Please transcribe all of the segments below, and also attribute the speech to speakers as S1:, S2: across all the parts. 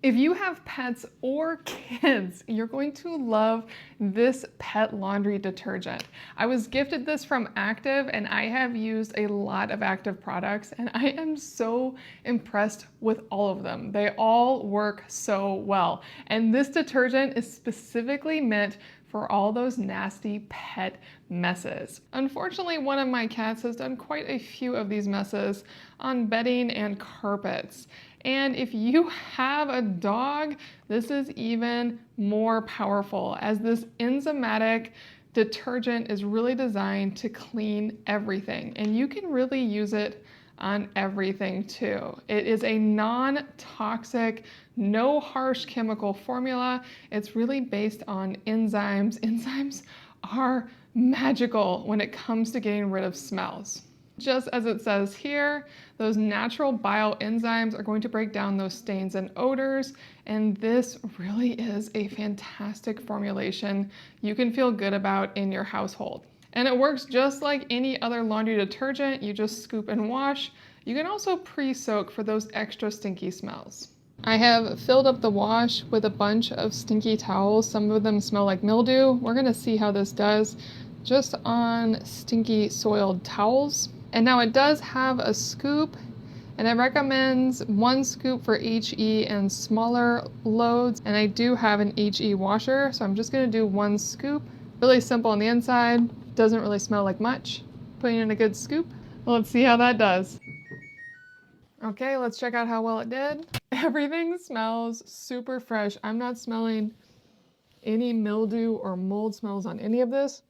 S1: If you have pets or kids, you're going to love this pet laundry detergent. I was gifted this from Active and I have used a lot of Active products and I am so impressed with all of them. They all work so well. And this detergent is specifically meant for all those nasty pet messes. Unfortunately, one of my cats has done quite a few of these messes on bedding and carpets. And if you have a dog, this is even more powerful, as this enzymatic detergent is really designed to clean everything. And you can really use it on everything too. It is a non-toxic, no harsh chemical formula. It's really based on enzymes. Enzymes are magical when it comes to getting rid of smells. Just as it says here, those natural bioenzymes are going to break down those stains and odors, and this really is a fantastic formulation you can feel good about in your household. And it works just like any other laundry detergent. You just scoop and wash. You can also pre-soak for those extra stinky smells. I have filled up the wash with a bunch of stinky towels. Some of them smell like mildew. We're gonna see how this does just on stinky soiled towels. And now it does have a scoop, and it recommends 1 scoop for HE and smaller loads. And I do have an HE washer, so I'm just gonna do 1 scoop. Really simple on the inside, doesn't really smell like much. Putting in a good scoop. Let's see how that does. Okay, let's check out how well it did. Everything smells super fresh. I'm not smelling any mildew or mold smells on any of this.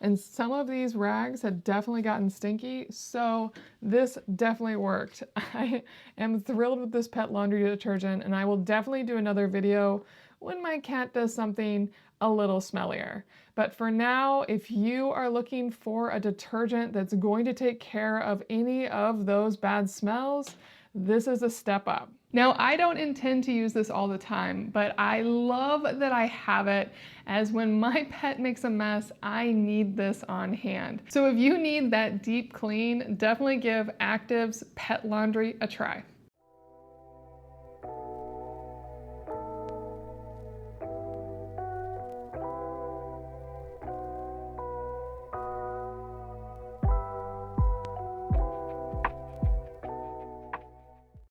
S1: And some of these rags had definitely gotten stinky, so this definitely worked. I am thrilled with this pet laundry detergent, and I will definitely do another video when my cat does something a little smellier. But for now, if you are looking for a detergent that's going to take care of any of those bad smells, this is a step up. Now, I don't intend to use this all the time, but I love that I have it, as when my pet makes a mess, I need this on hand. So if you need that deep clean, definitely give Active's Pet Laundry a try.